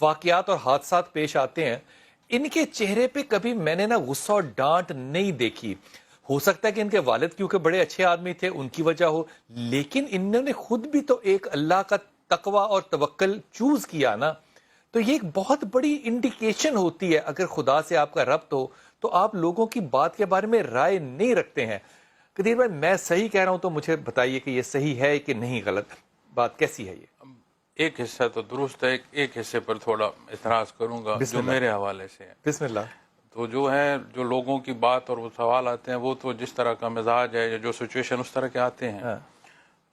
واقعات اور حادثات پیش آتے ہیں، ان کے چہرے پہ کبھی میں نے نا غصہ اور ڈانٹ نہیں دیکھی. ہو سکتا ہے کہ ان کے والد کیونکہ بڑے اچھے آدمی تھے ان کی وجہ ہو، لیکن انہوں نے خود بھی تو ایک اللہ کا تقوی اور توکل چوز کیا نا. تو یہ ایک بہت بڑی انڈیکیشن ہوتی ہے. اگر خدا سے آپ کا ربط ہو تو آپ لوگوں کی بات کے بارے میں رائے نہیں رکھتے ہیں. قدیر بھائی میں صحیح کہہ رہا ہوں تو مجھے بتائیے کہ یہ صحیح ہے کہ نہیں، غلط بات کیسی ہے یہ؟ ایک حصہ تو درست ہے، ایک حصے پر تھوڑا اعتراض کروں گا جو میرے حوالے سے ہے. بسم اللہ. تو جو ہے جو لوگوں کی بات اور وہ سوال آتے ہیں وہ تو جس طرح کا مزاج ہے یا جو سچویشن اس طرح کے آتے ہیں.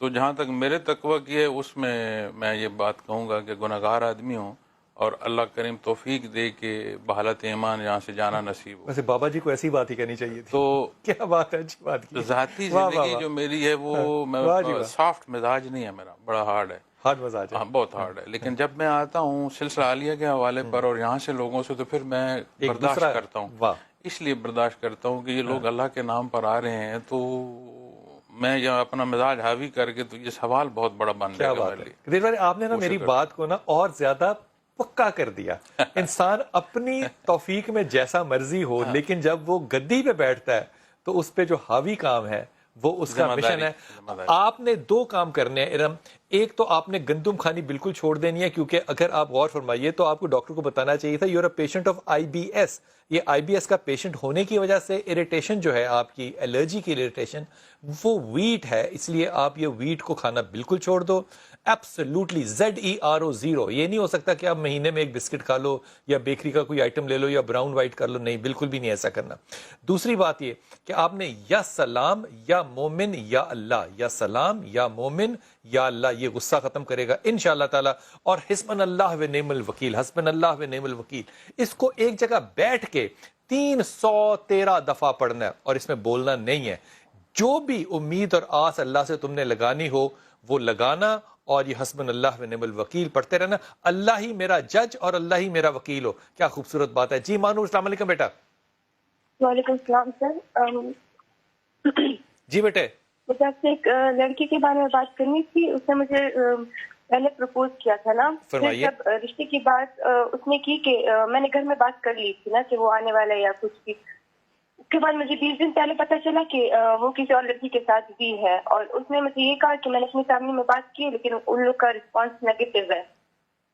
تو جہاں تک میرے تقوی کی ہے اس میں یہ بات کہوں گا کہ گناہگار آدمی ہوں اور اللہ کریم توفیق دے کہ بحالت ایمان یہاں سے جانا نصیب ہو. ویسے بابا جی کو ایسی بات ہی کہنی چاہیے تھی. تو کیا بات ہے، اچھی بات کی. ذاتی زندگی جو میری ہے وہ میں سافٹ مزاج نہیں ہے، میرا بڑا ہارڈ ہے. ہارڈ مزاج ہے. ہاں بہت ہارڈ ہے. لیکن جب میں آتا ہوں سلسلہ عالیہ کے حوالے پر اور یہاں سے لوگوں سے تو پھر میں برداشت کرتا ہوں. اس لیے برداشت کرتا ہوں کہ یہ لوگ اللہ کے نام پر آ رہے ہیں تو میں یہ اپنا مزاج حاوی کر کے تو یہ سوال بہت بڑا بن جائے گا میرے لیے. قدیر بھائی آپ نے نا میری بات کو نا اور زیادہ پکا کر دیا. انسان اپنی توفیق میں جیسا مرضی ہو، لیکن جب وہ گدی پہ بیٹھتا ہے تو اس پہ جو حاوی کام ہے وہ اس کا مشن ہے. آپ نے دو کام کرنے ہیں ارم. ایک تو آپ نے گندم کھانی بالکل چھوڑ دینی ہے، کیونکہ اگر آپ غور فرمائیے تو آپ کو ڈاکٹر کو بتانا چاہیے تھا you are a patient of I B S. یہ آئی بی ایس کا پیشنٹ ہونے کی وجہ سے اریٹیشن جو ہے آپ کی الرجی کی اریٹیشن وہ ویٹ ہے، اس لیے آپ یہ ویٹ کو کھانا بالکل چھوڑ دو. Absolutely ZERO. یہ نہیں ہو سکتا کہ آپ مہینے میں ایک بسکٹ کھا لو یا بیکری کا کوئی آئٹم لے لو یا براؤن وائٹ کر لو، نہیں بالکل بھی نہیں ایسا کرنا. دوسری بات یہ کہ آپ نے یا سلام یا مومن یا اللہ، یا سلام یا مومن یا اللہ، یہ غصہ ختم کرے گا انشاءاللہ تعالی. اور حسبنا اللہ و نعم الوکیل، حسبنا اللہ و نعم الوکیل، اس کو ایک جگہ بیٹھ کے 313 دفعہ پڑھنا ہے اور اس میں بولنا نہیں ہے. جو بھی امید اور آس اللہ سے تم نے لگانی ہو وہ لگانا، اور یہ حسبنا اللہ و نعم الوکیل پڑھتے رہنا. اللہ ہی میرا جج اور اللہ ہی میرا وکیل ہو. کیا خوبصورت بات ہے. جی مانور، السلام علیکم بیٹا. وعلیکم السلام سر. جی بیٹے. مجھے آپ سے ایک لڑکی کے بارے میں بات کرنی تھی. اس نے مجھے پہلے پرپوز کیا تھا نا، پھر جب رشتے کی بات اس نے کی کہ میں نے گھر میں بات کر لی تھی نا کہ وہ آنے والا ہے یا کچھ بھی. اس کے بعد مجھے 20 دن پہلے پتا چلا کہ وہ کسی اور لڑکی کے ساتھ بھی ہے، اور اس نے مجھے یہ کہا کہ میں نے اپنی فیملی میں بات کی لیکن ان لوگ کا رسپانس نیگیٹو ہے.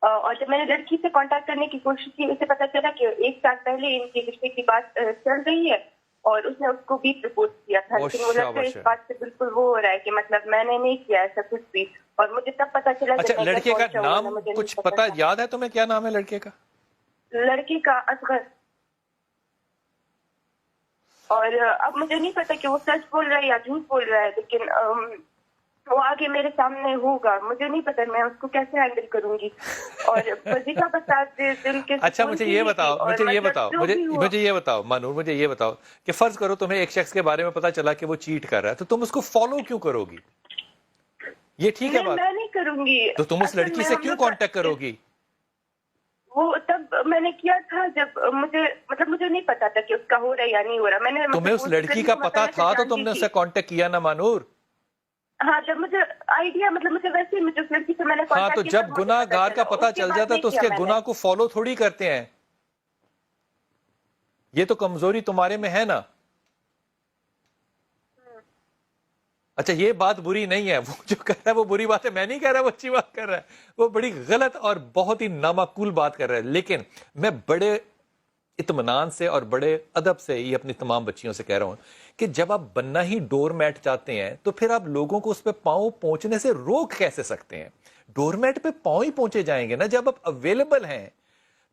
اور جب میں نے لڑکی سے کانٹیکٹ کرنے کی کوشش کی اسے پتا چلا کہ 1 سال پہلے ان کے رشتے کی بات چل رہی ہے اور اس نے اس کو بھی پرپوز کیا تھا. لیکن وہ لڑکا اس بات سے بالکل وہ ہو رہا ہے کہ مطلب میں نے نہیں کیا ایسا کچھ بھی. اور مجھے تب پتا چلا. اچھا لڑکے کا نام کچھ پتا یاد ہے تمہیں؟ کیا نام ہے لڑکے کا؟ لڑکی کا اصغر. اور اب مجھے نہیں پتا کہ وہ سچ بول رہا ہے یا جھوٹ بول رہا ہے، لیکن وہ آگے میرے سامنے ہوگا. مجھے نہیں پتا میں اس کو کیسے ہینڈل کروں گی. اور وظیفہ بسات دن کے. اچھا مجھے یہ بتاؤ مانور، مجھے یہ بتاؤ کہ فرض کرو تمہیں ایک شخص کے بارے میں پتا چلا کہ وہ چیٹ کر رہا ہے، تو تم اس کو فالو کیوں کرو گی؟ یہ ٹھیک ہے بات؟ میں نہیں کروں گی. تو تم اس لڑکی سے کیوں کانٹیکٹ کرو گی؟ وہ تب میں نے کیا تھا جب مجھے نہیں پتا تھا کہ اس کا ہو رہا ہے یا نہیں ہو رہا. میں نے تمہیں اس لڑکی کا پتا تھا تو تم نے اس سے کانٹیکٹ کیا نا مانور؟ ہاں جب مجھے آئیڈیا مجھے ویسے مجھے اس لڑکی سے میں نے ہاں تو جب گناہ گار کا پتا چل جاتا ہے تو اس کے گناہ کو فالو تھوڑی کرتے ہیں. یہ تو کمزوری تمہارے میں ہے نا. اچھا یہ بات بری نہیں ہے، وہ جو کر رہا ہے وہ بری بات ہے، میں نہیں کہہ رہا وہ اچھی بات کر رہا ہے، وہ بڑی غلط اور بہت ہی نامعقول بات کر رہا ہے. لیکن میں بڑے اطمینان سے اور بڑے ادب سے یہ اپنی تمام بچیوں سے کہہ رہا ہوں کہ جب آپ بننا ہی ڈور میٹ چاہتے ہیں تو پھر آپ لوگوں کو اس پہ پاؤں پہنچنے سے روک کیسے سکتے ہیں؟ ڈور میٹ پہ پاؤں ہی پہنچے جائیں گے نا جب آپ اویلیبل ہیں.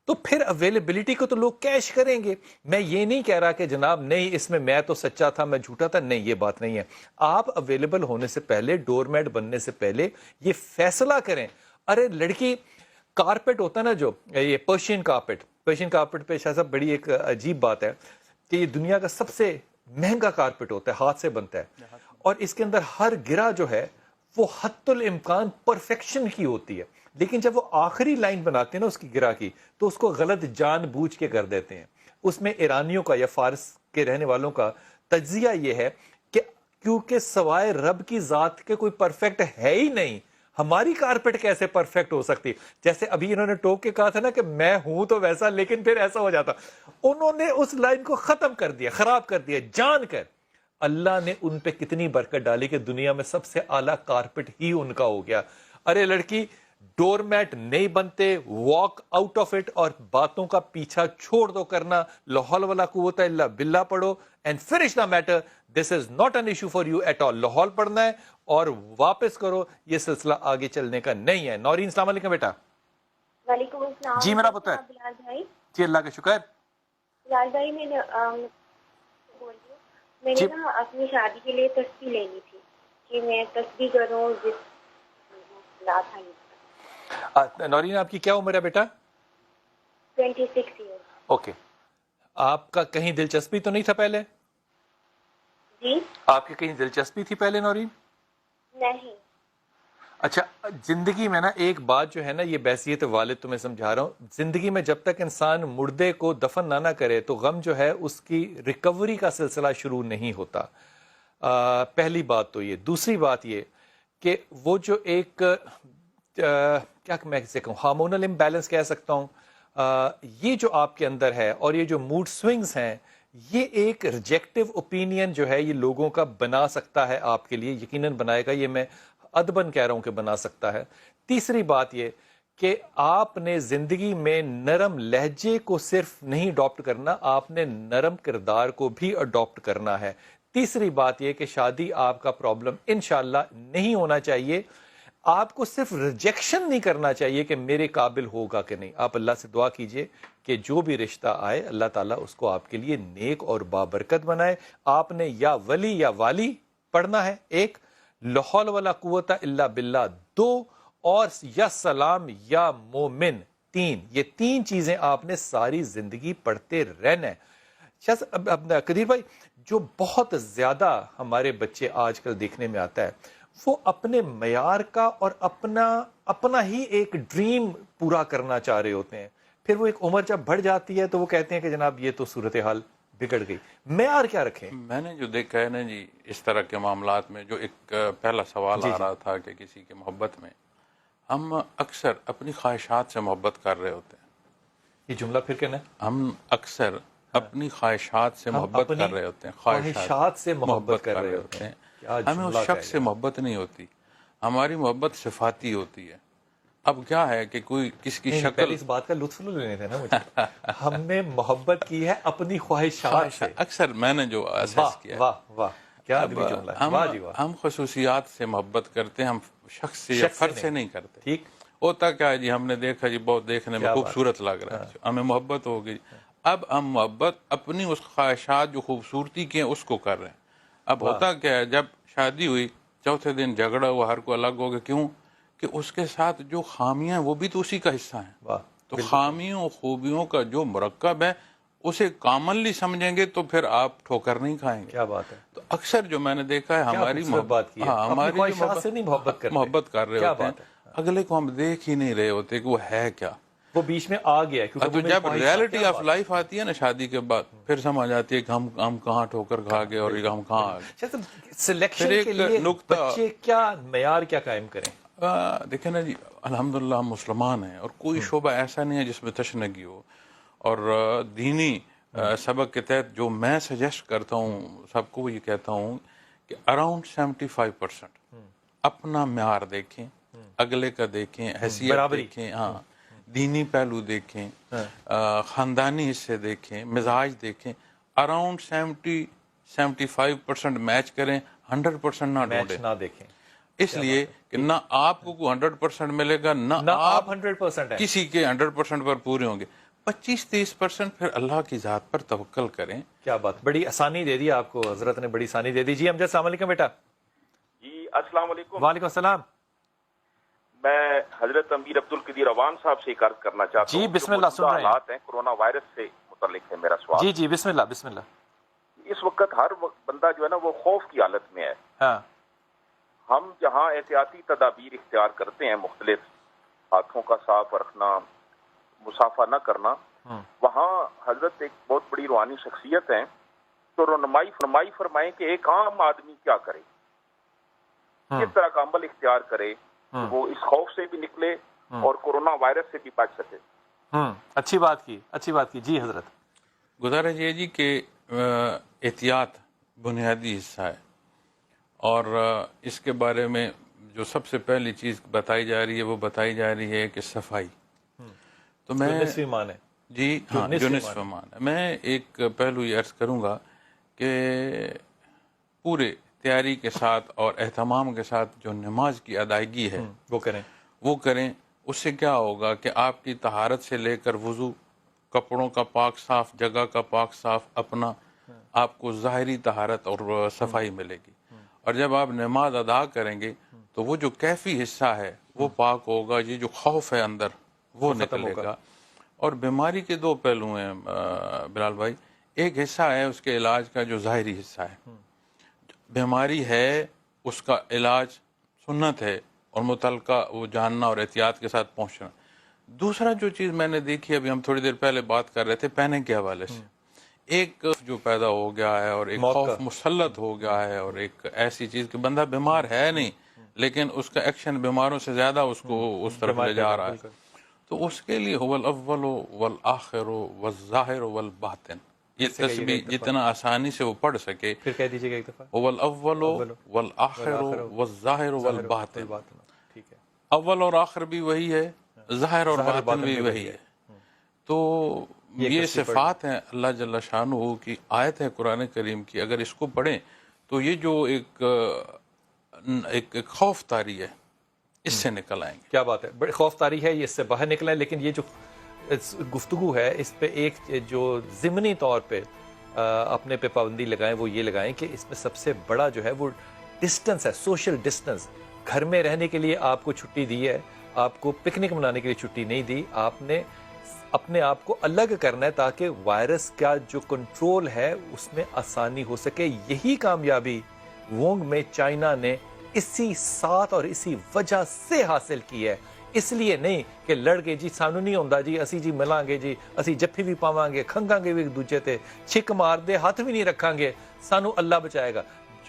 تو پھر اویلیبلٹی کو تو لوگ کیش کریں گے. میں یہ نہیں کہہ رہا کہ جناب نہیں اس میں تو سچا تھا میں جھوٹا تھا، نہیں یہ بات نہیں ہے. آپ اویلیبل ہونے سے پہلے، ڈور میٹ بننے سے پہلے یہ فیصلہ کریں. ارے لڑکی کارپیٹ ہوتا ہے نا جو یہ پرشین کارپیٹ پہ شاید بڑی ایک عجیب بات ہے کہ یہ دنیا کا سب سے مہنگا کارپیٹ ہوتا ہے، ہاتھ سے بنتا ہے، اور اس کے اندر ہر گرہ جو ہے وہ حتی الامکان پرفیکشن کی ہوتی ہے. لیکن جب وہ آخری لائن بناتے ہیں نا اس کی گرہ کی تو اس کو غلط جان بوجھ کے کر دیتے ہیں. اس میں ایرانیوں کا یا فارس کے رہنے والوں کا تجزیہ یہ ہے کہ کیونکہ سوائے رب کی ذات کے کوئی پرفیکٹ ہے ہی نہیں، ہماری کارپیٹ کیسے پرفیکٹ ہو سکتی؟ جیسے ابھی انہوں نے ٹوک کے کہا تھا نا کہ میں ہوں تو ویسا، لیکن پھر ایسا ہو جاتا. انہوں نے اس لائن کو ختم کر دیا، خراب کر دیا جان کر. اللہ نے ان پہ کتنی برکت ڈالی کہ دنیا میں سب سے اعلیٰ کارپیٹ ہی ان کا ہو گیا. ارے لڑکی، ڈور میٹ نہیں بنتے، واک آؤٹ آف اٹ اور باتوں کا پیچھا چھوڑ دو کرنا. لا حول ولا قوت الا باللہ پڑھو and finish the matter. This is not an issue for you at all. Lahore پڑھنا ہے اور واپس کرو، یہ سلسلہ آگے چلنے کا نہیں ہے. نورین السلام علیکم بیٹا. وعلیکم السلام. جی میرا پتر. بلال بھائی. جی اللہ کا شکر. بلال بھائی میں بول رہی ہوں، میں نے نا اپنی شادی کے لیے تسبیح لینی تھی کہ میں تسبیح کروں. نورین آپ کی کیا عمر ہے بیٹا؟ 26 ایئر. اوکے. آپ کا کہیں دلچسپی تو نہیں تھا پہلے؟ جی آپ کی کہیں دلچسپی تھی پہلے نورین؟ نہیں. اچھا، زندگی میں نا ایک بات جو ہے نا، یہ بحثیت والد تمہیں سمجھا رہا ہوں، زندگی میں جب تک انسان مردے کو دفن نہ کرے تو غم جو ہے اس کی ریکوری کا سلسلہ شروع نہیں ہوتا. پہلی بات تو یہ. دوسری بات یہ کہ وہ جو ایک کیا میں اسے کہوں، ہارمونل امبیلنس کہہ سکتا ہوں، یہ جو آپ کے اندر ہے اور یہ جو موڈ سوئنگز ہیں، یہ ایک ریجیکٹیو اوپینین جو ہے یہ لوگوں کا بنا سکتا ہے آپ کے لیے، یقیناً بنائے گا. یہ میں ادبن کہہ رہا ہوں کہ بنا سکتا ہے. تیسری بات یہ کہ آپ نے زندگی میں نرم لہجے کو صرف نہیں اڈاپٹ کرنا، آپ نے نرم کردار کو بھی اڈاپٹ کرنا ہے. تیسری بات یہ کہ شادی آپ کا پرابلم انشاءاللہ نہیں ہونا چاہیے. آپ کو صرف ریجیکشن نہیں کرنا چاہیے کہ میرے قابل ہوگا کہ نہیں. آپ اللہ سے دعا کیجئے کہ جو بھی رشتہ آئے اللہ تعالیٰ اس کو آپ کے لیے نیک اور بابرکت بنائے. آپ نے یا ولی یا والی پڑھنا ہے ایک، لا حول ولا قوت الا باللہ دو، اور یا سلام یا مومن تین. یہ تین چیزیں آپ نے ساری زندگی پڑھتے رہنا ہے. قدیر بھائی، جو بہت زیادہ ہمارے بچے آج کل دیکھنے میں آتا ہے، وہ اپنے معیار کا اور اپنا ہی ایک ڈریم پورا کرنا چاہ رہے ہوتے ہیں. پھر وہ ایک عمر جب بڑھ جاتی ہے تو وہ کہتے ہیں کہ جناب یہ تو صورتحال بگڑ گئی. معیار کیا رکھیں؟ میں نے جو دیکھا ہے نا جی اس طرح کے معاملات میں، جو ایک پہلا سوال آ رہا تھا کہ کسی کی محبت میں ہم اکثر اپنی خواہشات سے محبت کر رہے ہوتے ہیں. یہ جملہ پھر کہنا ہے. ہم اکثر اپنی خواہشات سے محبت کر رہے ہوتے ہیں، خواہشات سے محبت کر رہے ہوتے ہیں. ہمیں اس شخص سے محبت نہیں ہوتی، ہماری محبت صفاتی ہوتی ہے. اب کیا ہے کہ کوئی کس کی شکل، اس بات کا لطف لینے تھے نا مجھے. ہم نے محبت کی ہے اپنی خواہشات سے. اکثر میں نے جو احساس کیا، واہ واہ کیا ادبی جملہ ہے. واہ جی واہ. ہم خصوصیات سے محبت کرتے ہیں، ہم شخص سے یا فرد سے نہیں کرتے. ٹھیک ہوتا کیا ہے جی، ہم نے دیکھا جی بہت دیکھنے میں خوبصورت لگ رہا ہے، ہمیں محبت ہو گئی. اب ہم محبت اپنی اس خواہشات جو خوبصورتی کی ہیں اس کو کر رہے ہیں. اب ہوتا کیا ہے، جب شادی ہوئی چوتھے دن جھگڑا ہوا، ہر کو الگ ہو گیا. کیوں؟ کہ اس کے ساتھ جو خامیاں ہیں وہ بھی تو اسی کا حصہ ہیں. تو خامیوں خوبیوں کا جو مرکب ہے اسے کامنلی سمجھیں گے تو پھر آپ ٹھوکر نہیں کھائیں گے. کیا بات ہے. تو اکثر جو میں نے دیکھا ہے ہماری محبت کر رہے ہوتے ہیں، اگلے کو ہم دیکھ ہی نہیں رہے ہوتے کہ وہ ہے کیا. وہ بیچ میں آ گیا. تو جب ریالٹی آف لائف آتی ہے نا شادی کے بعد، پھر سمجھ آتی ہے کہ ہم کہاں ٹھوکر کھا گئے اور ہم کہاں آ گئے. سلیکشن کے لیے بچے کیا معیار کیا قائم کریں؟ دیکھیں نا جی، الحمدللہ ہم مسلمان ہیں اور کوئی شعبہ ایسا نہیں ہے جس میں تشنگی ہو. اور دینی سبق کے تحت جو میں سجیسٹ کرتا ہوں سب کو، وہ یہ کہتا ہوں کہ اراؤنڈ 75% اپنا معیار دیکھیں، اگلے کا دیکھیں، حیثیت دیکھیں، ہاں دینی پہلو دیکھیں، خاندانی حصے دیکھیں، مزاج دیکھیں. اراؤنڈ 70-75% میچ کریں، 100% نہ دیکھیں. اس لیے کہ نہ آپ کو 100% ملے گا، نہ آپ 100% کسی کے 100% پر پورے ہوں گے. 25-30% پھر اللہ کی ذات پر توکل کریں. کیا بات، بڑی آسانی دے دی آپ کو حضرت نے، بڑی آسانی دے دی. جی امجد السلام علیکم بیٹا. جی السلام علیکم. وعلیکم السلام. میں حضرت امیر عبدالقدیر اوان صاحب سے ایک عرض کرنا چاہتا ہوں. جی بسم اللہ، سن رہے ہیں. حالات ہیں کورونا وائرس سے متعلق ہے میرا سوال. جی بسم اللہ بسم اللہ. اس وقت ہر بندہ جو ہے نا وہ خوف کی حالت میں ہے. ہاں. ہم جہاں احتیاطی تدابیر اختیار کرتے ہیں، مختلف ہاتھوں کا صاف رکھنا، مسافہ نہ کرنا، وہاں حضرت ایک بہت بڑی روحانی شخصیت ہیں تو رہنمائی فرمائیں کہ ایک عام آدمی کیا کرے، کس طرح کا عمل اختیار کرے کہ وہ اس خوف سے بھی نکلے اور کورونا وائرس سے بھی بچ سکے. اچھی بات کی جی حضرت. گزارش یہ جی کہ احتیاط بنیادی حصہ ہے، اور اس کے بارے میں جو سب سے پہلی چیز بتائی جا رہی ہے وہ بتائی جا رہی ہے کہ صفائی. تو میں نصف ایمان ہے جی ہاں جو نصف ایمان ہے. میں ایک پہلو یہ عرض کروں گا کہ پورے تیاری کے ساتھ اور اہتمام کے ساتھ جو نماز کی ادائیگی ہے وہ کریں. اس سے کیا ہوگا کہ آپ کی طہارت سے لے کر وضو، کپڑوں کا پاک صاف، جگہ کا پاک صاف، اپنا آپ کو ظاہری طہارت اور صفائی ملے گی. اور جب آپ نماز ادا کریں گے تو وہ جو کیفی حصہ ہے وہ پاک ہوگا. یہ جو خوف ہے اندر وہ نکلے گا. اور بیماری کے دو پہلو ہیں بلال بھائی. ایک حصہ ہے اس کے علاج کا جو ظاہری حصہ ہے. بیماری ہے اس کا علاج سنت ہے اور متعلقہ وہ جاننا اور احتیاط کے ساتھ پہنچنا. دوسرا جو چیز میں نے دیکھی، ابھی ہم تھوڑی دیر پہلے بات کر رہے تھے پینک کے حوالے سے، ایک جو پیدا ہو گیا ہے اور ایک خوف مسلط ہو گیا ہے، اور ایک ایسی چیز کہ بندہ بیمار ہے نہیں لیکن اس کا ایکشن بیماروں سے زیادہ اس کو اس طرف لے جا رہا ہے. تو اس کے لیے هو الاول والآخر والظاہر والباطن، یہ تسبیح جتنا آسانی سے وہ پڑھ سکے. پھر کہہ دیجیے گا ایک دفعہ. هو الاول والآخر والظاہر والباطن. ٹھیک ہے، اول اور آخر بھی وہی ہے، ظاہر اور باطن بھی وہی ہے. تو یہ صفات ہیں اللہ جل شانہ کی. آیت ہے قرآن کریم کی، اگر اس کو پڑھیں تو یہ جو ایک خوف طاری ہے اس سے نکل آئیں گے. کیا بات ہے، بڑی خوف طاری ہے، یہ اس سے باہر نکلیں. لیکن یہ جو گفتگو ہے اس پہ ایک جو ضمنی طور پہ اپنے پہ پابندی لگائیں، وہ یہ لگائیں کہ اس میں سب سے بڑا جو ہے وہ ڈسٹنس ہے، سوشل ڈسٹنس. گھر میں رہنے کے لیے آپ کو چھٹی دی ہے، آپ کو پکنک منانے کے لیے چھٹی نہیں دی. آپ نے اپنے آپ کو الگ کرنا ہے تاکہ وائرس کا جو کنٹرول ہے اس میں آسانی ہو سکے. یہی کامیابی وونگ میں چائنا نے اسی ساتھ اور اسی وجہ سے حاصل کی ہے. اس لیے نہیں کہ لڑ کے جی سانو نہیں ہوندا جی اسی جی ملان گے جی اسی جفی بھی پاواں گے کھنگاں گے بھی ایک دوجے تے چھک مار دے ہاتھ بھی نہیں رکھاں گے سانو اللہ بچائے گا.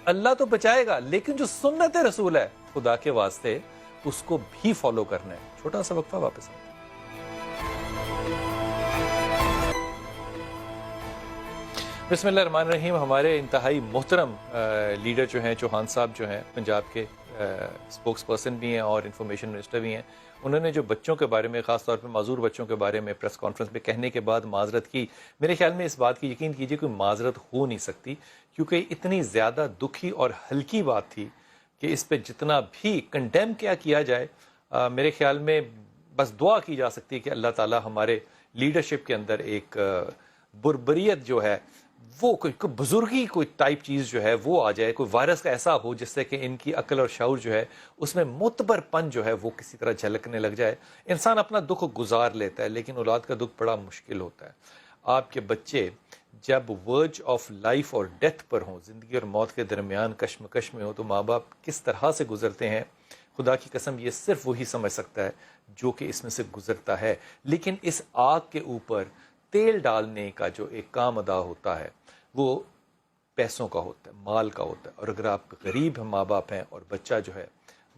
اللہ تو بچائے گا لیکن جو سنت رسول ہے خدا کے واسطے اس کو بھی فالو کرنا ہے. چھوٹا سا وقفہ، واپس آئیں. بسم اللہ الرحمن الرحیم. ہمارے انتہائی محترم لیڈر جو ہیں چوہان صاحب جو ہیں پنجاب کے اسپوکس پرسن بھی ہیں اور انفارمیشن منسٹر بھی ہیں، انہوں نے جو بچوں کے بارے میں خاص طور پہ معذور بچوں کے بارے میں پریس کانفرنس میں کہنے کے بعد معذرت کی. میرے خیال میں اس بات کی یقین کیجئے کوئی معذرت ہو نہیں سکتی کیونکہ اتنی زیادہ دکھی اور ہلکی بات تھی کہ اس پہ جتنا بھی کنڈیم کیا جائے میرے خیال میں بس دعا کی جا سکتی ہے کہ اللہ تعالی ہمارے لیڈرشپ کے اندر ایک بربریت جو ہے وہ کوئی بزرگی کوئی ٹائپ چیز جو ہے وہ آ جائے. کوئی وائرس کا ایسا ہو جس سے کہ ان کی عقل اور شعور جو ہے اس میں معتبر پن جو ہے وہ کسی طرح جھلکنے لگ جائے. انسان اپنا دکھ گزار لیتا ہے لیکن اولاد کا دکھ بڑا مشکل ہوتا ہے. آپ کے بچے جب ورج آف لائف اور ڈیتھ پر ہوں، زندگی اور موت کے درمیان کشمکش میں ہو، تو ماں باپ کس طرح سے گزرتے ہیں خدا کی قسم یہ صرف وہی سمجھ سکتا ہے جو کہ اس میں سے گزرتا ہے. لیکن اس آگ کے اوپر تیل ڈالنے کا جو ایک کام ادا ہوتا ہے وہ پیسوں کا ہوتا ہے، مال کا ہوتا ہے. اور اگر آپ غریب ماں باپ ہیں اور بچہ جو ہے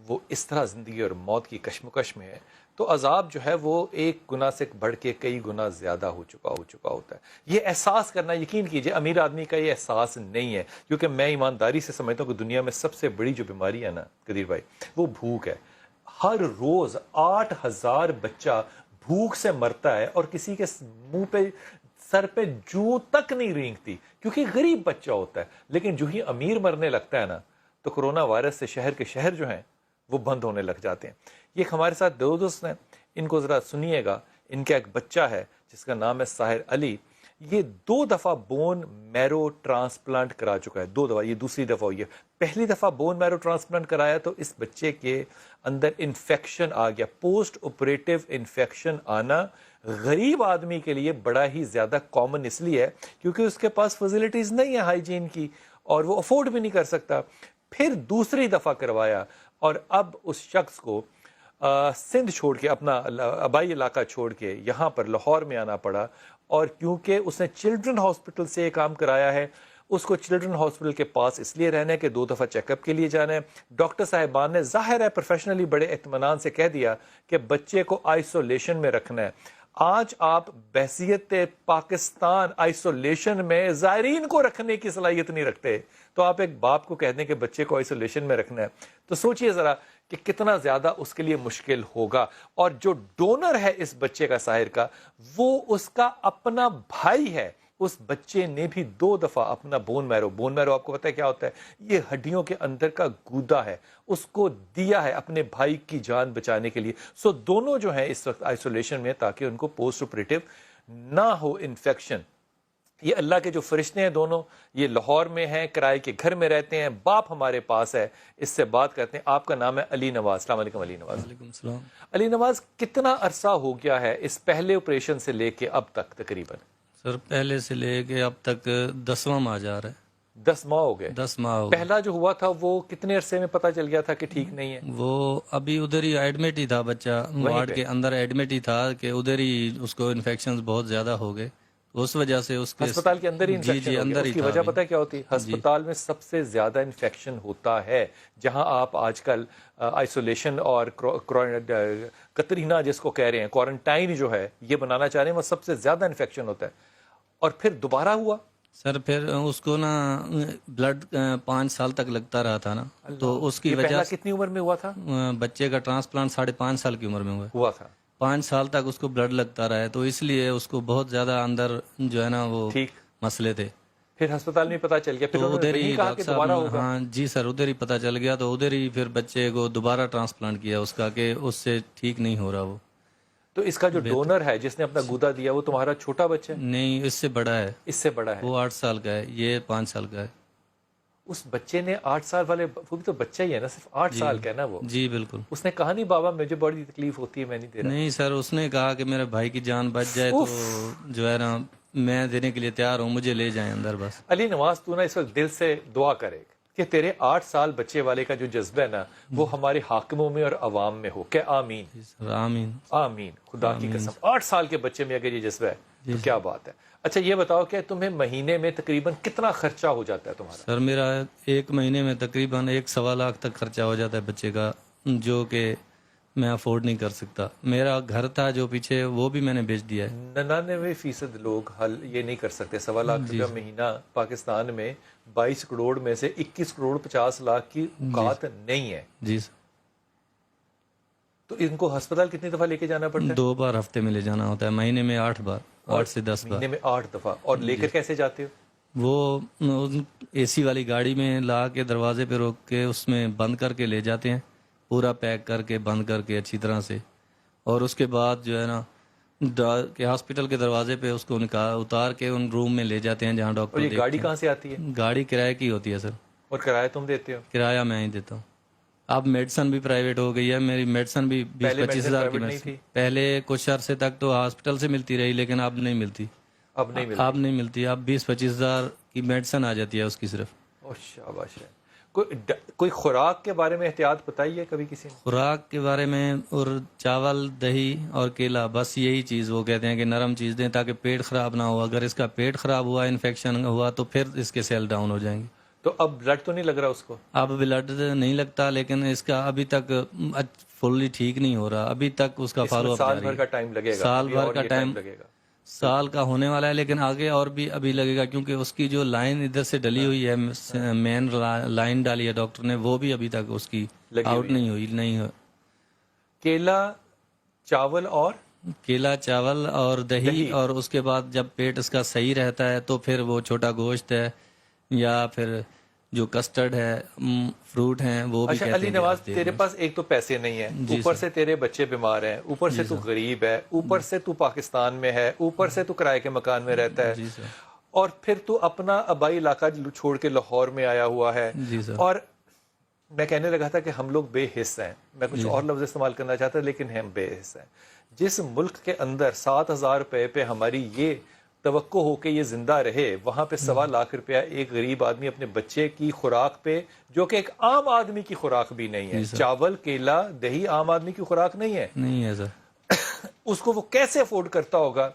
وہ اس طرح زندگی اور موت کی کشمکش میں ہے تو عذاب جو ہے وہ ایک گناہ سے بڑھ کے کئی گنا زیادہ ہو چکا ہوتا ہے. یہ احساس کرنا، یقین کیجئے امیر آدمی کا یہ احساس نہیں ہے کیونکہ میں ایمانداری سے سمجھتا ہوں کہ دنیا میں سب سے بڑی جو بیماری ہے نا قدیر بھائی وہ بھوک ہے. ہر روز 8,000 بچہ بھوک سے مرتا ہے اور کسی کے منہ پہ سر پہ جو تک نہیں رینگتی کیونکہ غریب بچہ ہوتا ہے. لیکن جو ہی امیر مرنے لگتا ہے نا تو کرونا وائرس سے شہر کے شہر جو ہیں وہ بند ہونے لگ جاتے ہیں. یہ ہمارے ساتھ دو دوست ہیں، ان کو ذرا سنیے گا. ان کا ایک بچہ ہے جس کا نام ہے ساحر علی. یہ 2 دفعہ بون میرو ٹرانسپلانٹ کرا چکا ہے، 2 دفعہ، یہ دوسری دفعہ ہوئی ہے. پہلی دفعہ بون میرو ٹرانسپلانٹ کرایا تو اس بچے کے اندر انفیکشن آ گیا. پوسٹ آپریٹو انفیکشن آنا غریب آدمی کے لیے بڑا ہی زیادہ کامن اس لیے ہے کیونکہ اس کے پاس فیسلٹیز نہیں ہے ہائیجین کی اور وہ افورڈ بھی نہیں کر سکتا. پھر دوسری دفعہ کروایا اور اب اس شخص کو سندھ چھوڑ کے اپنا آبائی علاقہ چھوڑ کے یہاں پر لاہور میں آنا پڑا. اور کیونکہ اس نے چلڈرن ہاسپٹل سے یہ کام کرایا ہے اس کو چلڈرن ہاسپٹل کے پاس اس لیے رہنا ہے کہ 2 دفعہ چیک اپ کے لیے جانا ہے. ڈاکٹر صاحبان نے ظاہر ہے پروفیشنلی بڑے اطمینان سے کہہ دیا کہ بچے کو آئسولیشن میں رکھنا ہے. آج آپ بحثیت پاکستان آئسولیشن میں زائرین کو رکھنے کی صلاحیت نہیں رکھتے, تو آپ ایک باپ کو کہہ دیں کہ بچے کو آئسولیشن میں رکھنا ہے, تو سوچئے ذرا کہ کتنا زیادہ اس کے لیے مشکل ہوگا. اور جو ڈونر ہے اس بچے کا ساحر کا, وہ اس کا اپنا بھائی ہے. اس بچے نے بھی 2 دفعہ اپنا بون میرو آپ کو پتا ہے کیا ہوتا ہے, یہ ہڈیوں کے اندر کا گودا ہے, اس کو دیا ہے اپنے بھائی کی جان بچانے کے لیے. سو دونوں جو ہیں اس وقت آئسولیشن میں, تاکہ ان کو پوسٹ آپریٹو نہ ہو انفیکشن. یہ اللہ کے جو فرشتے ہیں دونوں, یہ لاہور میں ہیں, کرائے کے گھر میں رہتے ہیں, باپ ہمارے پاس ہے, اس سے بات کرتے ہیں. آپ کا نام ہے علی نواز. السلام علیکم علی نواز. وعلیکم السلام. علی نواز, کتنا عرصہ ہو گیا ہے اس پہلے آپریشن سے لے کے اب تک تقریباً؟ سر پہلے سے لے کے اب تک 10واں ماہ جا رہا ہے. 10 ماہ ہو گئے. 10 ماہ ہو گئے. پہلا جو ہوا تھا وہ کتنے عرصے میں پتا چل گیا تھا کہ ٹھیک نہیں ہے؟ وہ ابھی ادھر ہی ایڈمٹ ہی تھا بچہ, وارڈ کے اندر ایڈمٹ ہی تھا کہ ادھر ہی اس کو انفیکشنز بہت زیادہ ہو گئے, اس وجہ سے اس کے ہسپتال کے اندر ہی انفیکشن ہو گیا. اس کی وجہ پتہ کیا ہوتی ہے؟ ہسپتال میں سب سے زیادہ انفیکشن ہوتا ہے جہاں آپ آج کل آئسولیشن اور قطرینہ جس کو کہہ رہے ہیں, کوارنٹائن جو ہے یہ بنانا چاہ رہے ہیں, وہ سب سے زیادہ انفیکشن ہوتا ہے. اور پھر دوبارہ ہوا سر, پھر اس کو نا بلڈ 5 سال تک لگتا رہا تھا نا, تو اس کی وجہ سے کتنی عمر میں ہوا تھا بچے کا ٹرانسپلانٹ 5.5 سال کی عمر میں ہوا تھا. 5 سال تک اس کو بلڈ لگتا رہا ہے, تو اس لیے اس کو بہت زیادہ اندر جو ہے نا وہ مسئلے تھے. پھر ہسپتال میں پتا چل گیا, پھر ادھر ہی ڈاکٹر صاحب, ہاں جی سر, ادھر ہی پتا چل گیا, تو ادھر ہی پھر بچے کو دوبارہ ٹرانسپلانٹ کیا اس کا, کہ اس سے ٹھیک نہیں ہو رہا وہ. تو اس کا جو ڈونر ہے جس نے اپنا گودا دیا وہ تمہارا چھوٹا بچہ ہے؟ نہیں, اس سے بڑا ہے. اس سے بڑا ہے. وہ 8 سال کا ہے, یہ 5 سال کا ہے. اس بچے نے 8 سال والے, وہ بھی تو بچہ ہی ہے نا, صرف 8 سال کا ہے نا وہ. جی بالکل. اس نے کہا نہیں بابا مجھے بڑی تکلیف ہوتی ہے میں نہیں دے رہا؟ نہیں سر, اس نے کہا کہ میرے بھائی کی جان بچ جائے تو جو ہے نا میں دینے کے لیے تیار ہوں, مجھے لے جائیں اندر بس. علی نواز, تو نا اس وقت دل سے دعا کرے کہ تیرے 8 سال بچے والے کا جو جذبہ ہے نا وہ ہمارے حاکموں میں اور عوام میں ہو. کہ آمین. آمین آمین. خدا کی قسم 8 سال کے بچے میں اگر یہ جذبہ ہے تو کیا بات ہے. اچھا یہ بتاؤ کہ تمہیں مہینے میں تقریباً کتنا خرچہ ہو جاتا ہے تمہارا؟ سر میرا 1 مہینے میں تقریباً 1.25 لاکھ تک خرچہ ہو جاتا ہے بچے کا, جو کہ میں افورڈ نہیں کر سکتا. میرا گھر تھا جو پیچھے, وہ بھی میں نے بیچ دیا ہے. 99% لوگ حل یہ نہیں کر سکتے. 1.25 لاکھ روپیہ مہینہ پاکستان میں 22 کروڑ میں سے 21 کروڑ 50 لاکھ کی اوقات نہیں ہے. جی سر. تو ان کو ہسپتال کتنی دفعہ لے کے جانا پڑتا ہے؟ 2 بار ہفتے میں لے جانا ہوتا ہے, مہینے میں 8 بار, 8 سے 10 بار. مہینے میں 8 دفعہ. اور لے کر کیسے جاتے ہو؟ وہ اے سی والی گاڑی میں لا کے دروازے پہ روک کے اس میں بند کر کے لے جاتے ہیں, پورا پیک کر کے بند کر کے اچھی طرح سے. اور اس کے بعد جو ہے نا کہ ہاسپٹل کے دروازے پہ اس کو اتار کے ان روم میں لے جاتے ہیں جہاں ڈاکٹر. اور یہ گاڑی کہاں سے آتی ہے؟ گاڑی کرائے کی ہوتی ہے سر. اور کرایہ تم دیتے ہو؟ کرایہ میں ہی دیتا ہوں. اب میڈیسن بھی پرائیویٹ ہو گئی ہے, میری میڈیسن بھی 20-25 ہزار کی میڈیسن. پہلے کچھ عرصے تک تو ہاسپٹل سے ملتی رہی, لیکن اب نہیں ملتی. اب نہیں ملتی. اب 20-25 ہزار کی میڈیسن آ جاتی ہے اس کی صرف. شاباش ہے. کوئی خوراک کے بارے میں احتیاط بتائی ہے کبھی کسی نے؟ خوراک کے بارے میں, اور چاول, دہی اور کیلا, بس یہی چیز وہ کہتے ہیں کہ نرم چیز دیں تاکہ پیٹ خراب نہ ہو. اگر اس کا پیٹ خراب ہوا, انفیکشن ہوا, تو پھر اس کے سیل ڈاؤن ہو جائیں گے. تو اب بلڈ تو نہیں لگ رہا اس کو؟ اب بلڈ نہیں لگتا, لیکن اس کا ابھی تک فلی ٹھیک نہیں ہو رہا. ابھی تک اس کا فالو اپ سال بھر کا ٹائم لگے گا. سال بھر کا ٹائم لگے گا. سال کا ہونے والا ہے, لیکن آگے اور بھی ابھی لگے گا, کیونکہ اس کی جو لائن ادھر سے ڈلی ہوئی ہے, مین لائن ڈالی ہے ڈاکٹر نے, وہ بھی ابھی تک اس کی آؤٹ نہیں ہوئی. کیلا, چاول اور دہی, اور اس کے بعد جب پیٹ اس کا صحیح رہتا ہے تو پھر وہ چھوٹا گوشت ہے یا پھر جو کسٹرڈ ہے, فروٹ ہیں, وہ بھی. اچھا علی نواز, تیرے پاس ایک تو پیسے نہیں ہیں, اوپر سے تیرے بچے بیمار ہیں, اوپر سے تو غریب ہے, اوپر سے تو پاکستان میں ہے, اوپر سے تو کرائے کے مکان میں رہتا ہے, اور پھر تو اپنا آبائی علاقہ چھوڑ کے لاہور میں آیا ہوا ہے. اور میں کہنے لگا تھا کہ ہم لوگ بے حص ہیں, میں کچھ اور لفظ استعمال کرنا چاہتا لیکن ہم بے حص ہیں. جس ملک کے اندر 7,000 روپے پہ ہماری یہ توقع ہو کہ یہ زندہ رہے, وہاں پہ 1.25 لاکھ روپیہ ایک غریب آدمی اپنے بچے کی خوراک پہ, جو کہ ایک عام آدمی کی خوراک بھی نہیں ہے, چاول, کیلا, دہی عام آدمی کی خوراک نہیں ہے سر, اس کو وہ کیسے افورڈ کرتا ہوگا؟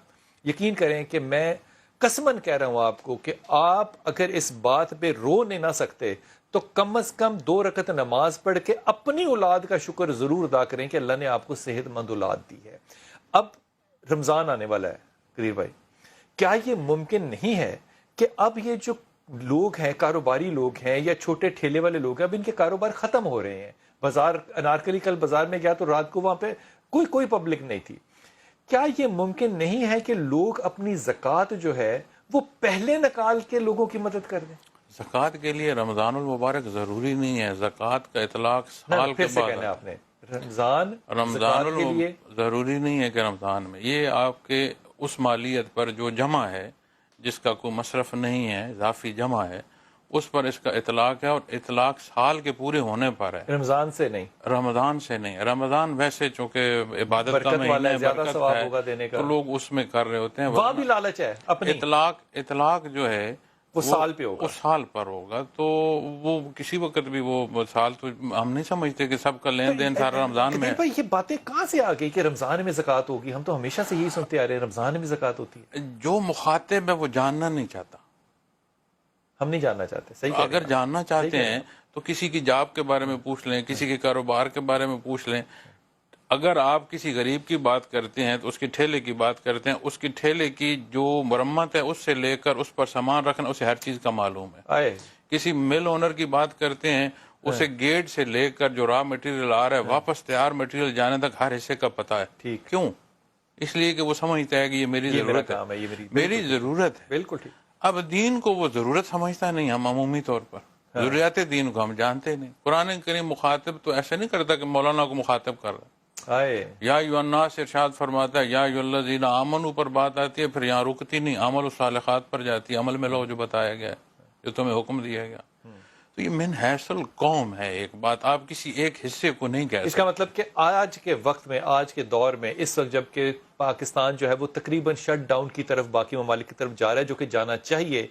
یقین کریں کہ میں قسمن کہہ رہا ہوں آپ کو کہ آپ اگر اس بات پہ رو نہیں نہ سکتے تو کم از کم 2 رکعت نماز پڑھ کے اپنی اولاد کا شکر ضرور ادا کریں کہ اللہ نے آپ کو صحت مند اولاد دی ہے. اب رمضان آنے والا ہے قدیر بھائی, کیا یہ ممکن نہیں ہے کہ اب یہ جو لوگ ہیں, کاروباری لوگ ہیں یا چھوٹے ٹھیلے والے لوگ ہیں, اب ان کے کاروبار ختم ہو رہے ہیں. بازار انارکلی کل بازار میں گیا تو رات کو وہاں پہ کوئی پبلک نہیں تھی. کیا یہ ممکن نہیں ہے کہ لوگ اپنی زکوٰۃ جو ہے وہ پہلے نکال کے لوگوں کی مدد کر دیں؟ زکوٰۃ کے لیے رمضان المبارک ضروری نہیں ہے, زکوٰۃ کا اطلاق سال کے بعد. آپ نے رمضان کے لیے ضروری نہیں ہے کہ رمضان میں, یہ آپ کے اس مالیت پر جو جمع ہے جس کا کوئی مصرف نہیں ہے, اضافی جمع ہے, اس پر اس کا اطلاق ہے, اور اطلاق سال کے پورے ہونے پر ہے, رمضان سے نہیں. رمضان سے نہیں. رمضان ویسے چونکہ عبادت کا مہینہ ہے, برکت ہے, تو لوگ اس میں کر رہے ہوتے ہیں. وہ بھی لالچ ہے اپنی. اطلاق جو ہے وہ سال پہ ہوگا, وہ سال پر ہوگا, تو وہ کسی وقت بھی وہ سال, تو ہم نہیں سمجھتے کہ سب کا لین دین سارا رمضان میں. بھائی یہ باتیں کہاں سے آ گئی کہ رمضان میں زکوٰۃ ہوگی؟ ہم تو ہمیشہ سے یہی سنتے آ رہے ہیں رمضان میں زکوٰۃ ہوتی ہے. جو مخاطب ہے وہ جاننا نہیں چاہتا. ہم نہیں جاننا چاہتے. صحیح. اگر جاننا چاہتے ہیں تو کسی کی جاب کے بارے میں پوچھ لیں, کسی کے کاروبار کے بارے میں پوچھ لیں. اگر آپ کسی غریب کی بات کرتے ہیں تو اس کی ٹھیلے کی بات کرتے ہیں, اس کی ٹھیلے کی جو مرمت ہے اس سے لے کر اس پر سامان رکھنا, اسے ہر چیز کا معلوم ہے. کسی مل اونر کی بات کرتے ہیں, اسے گیٹ سے لے کر جو را مٹیریل آ رہا ہے واپس تیار مٹیریل جانے تک ہر حصے کا پتہ ہے. ٹھیک. کیوں؟ اس لیے کہ وہ سمجھتا ہے کہ یہ میری ضرورت ہے, میری ضرورت ہے. بالکل ٹھیک. اب دین کو وہ ضرورت سمجھتا نہیں, ہم عمومی طور پر ضروریات دین کو ہم جانتے نہیں. قرآن کریم مخاطب تو ایسے نہیں کرتا کہ مولانا کو مخاطب کر رہا ہے. یا ایھا الناس ارشاد فرماتا ہے, یا ایھا الذین آمنوا پر بات آتی ہے, پھر یہاں رکتی نہیں, عمل الصالحات پر جاتی ہے, عمل میں لو جو بتایا گیا ہے, جو تمہیں حکم دیا گیا. تو یہ من حیث القوم ہے ایک بات, آپ کسی ایک حصے کو نہیں کہہ سکتے. اس کا مطلب کہ آج کے وقت میں, آج کے دور میں, اس وقت جب کہ پاکستان جو ہے وہ تقریباً شٹ ڈاؤن کی طرف, باقی ممالک کی طرف جا رہا ہے, جو کہ جانا چاہیے,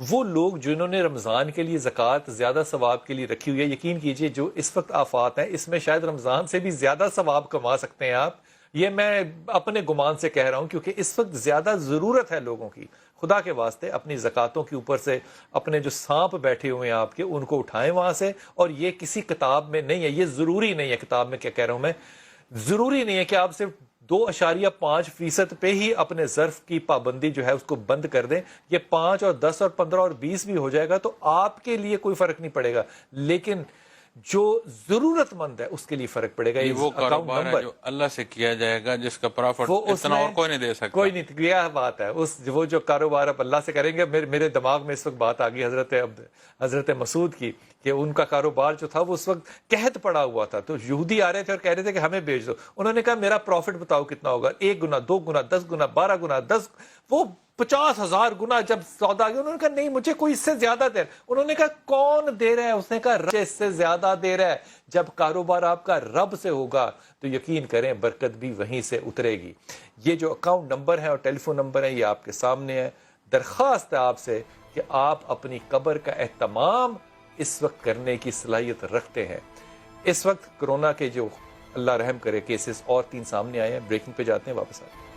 وہ لوگ جنہوں نے رمضان کے لیے زکوٰۃ زیادہ ثواب کے لیے رکھی ہوئی ہے, یقین کیجئے جو اس وقت آفات ہیں اس میں شاید رمضان سے بھی زیادہ ثواب کما سکتے ہیں آپ. یہ میں اپنے گمان سے کہہ رہا ہوں, کیونکہ اس وقت زیادہ ضرورت ہے لوگوں کی. خدا کے واسطے اپنی زکوٰۃوں کے اوپر سے اپنے جو سانپ بیٹھے ہوئے ہیں آپ کے, ان کو اٹھائیں وہاں سے. اور یہ کسی کتاب میں نہیں ہے, یہ ضروری نہیں ہے, کتاب میں کیا کہہ رہا ہوں میں, ضروری نہیں ہے کہ آپ صرف 2.5% پہ ہی اپنے ظرف کی پابندی جو ہے اس کو بند کر دیں. یہ 5 اور 10 اور 15 اور 20 بھی ہو جائے گا تو آپ کے لیے کوئی فرق نہیں پڑے گا, لیکن جو ضرورت مند ہے اس کے لیے فرق پڑے گا. وہ کاروبار ہے جو اللہ سے کیا جائے گا, جس کا پرافٹ اتنا اور کوئی نہیں دے سکتا. کوئی نہیں, یہ بات ہے. وہ جو کاروبار آپ اللہ سے کریں گے, میرے دماغ میں اس وقت بات آ گئی حضرت مسعود کی, کہ ان کا کاروبار جو تھا وہ اس وقت قحط پڑا ہوا تھا, تو یہودی آ رہے تھے اور کہہ رہے تھے کہ ہمیں بیچ دو. انہوں نے کہا میرا پروفٹ بتاؤ کتنا ہوگا, 1 گنا, 2 گنا, 10 گنا, 12 گنا, 10, وہ 50,000 گنا جب سودا گیا. انہوں نے کہا نہیں مجھے کوئی اس سے زیادہ دے. انہوں نے کہا کون دے رہا ہے؟ اس نے کہا رب اس سے زیادہ دے رہا ہے. جب کاروبار آپ کا رب سے ہوگا تو یقین کریں برکت بھی وہیں سے اترے گی. یہ جو اکاؤنٹ نمبر ہے اور ٹیلی فون نمبر ہے یہ آپ کے سامنے ہے. درخواست ہے آپ سے کہ آپ اپنی قبر کا اہتمام اس وقت کرنے کی صلاحیت رکھتے ہیں. اس وقت کرونا کے جو اللہ رحم کرے کیسز اور 3 سامنے آئے ہیں. بریکنگ پہ جاتے ہیں, واپس آتے ہیں.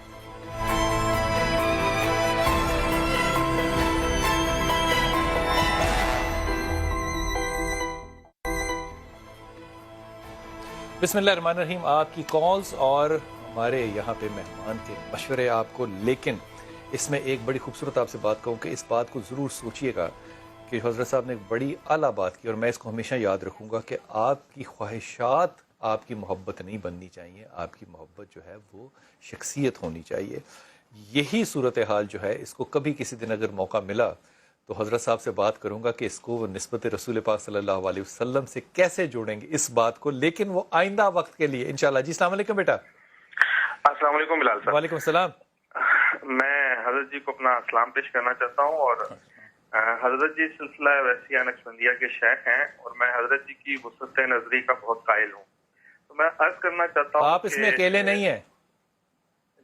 بسم اللہ الرحمن الرحیم. آپ کی کالز اور ہمارے یہاں پہ مہمان کے مشورے آپ کو, لیکن اس میں ایک بڑی خوبصورت آپ سے بات کہوں کہ اس بات کو ضرور سوچئے گا کہ حضرت صاحب نے ایک بڑی اعلیٰ بات کی, اور میں اس کو ہمیشہ یاد رکھوں گا کہ آپ کی خواہشات آپ کی محبت نہیں بننی چاہیے, آپ کی محبت جو ہے وہ شخصیت ہونی چاہیے. یہی صورتحال جو ہے اس کو کبھی کسی دن اگر موقع ملا تو حضرت صاحب سے بات کروں گا کہ اس کو وہ نسبت رسول پاک صلی اللہ علیہ وسلم سے کیسے جوڑیں گے اس بات کو, لیکن وہ آئندہ وقت کے لیے انشاءاللہ. جی السلام علیکم بیٹا. السلام علیکم بلال صاحب. وعلیکم السلام. میں حضرت جی کو اپنا سلام پیش کرنا چاہتا ہوں, اور حضرت جی سلسلہ ویسیہ نقشبندیہ کے شیخ ہیں, اور میں حضرت جی کی وسعت نظری کا بہت قائل ہوں. تو میں عرض کرنا چاہتا ہوں آپ اس میں اکیلے نہیں ہیں.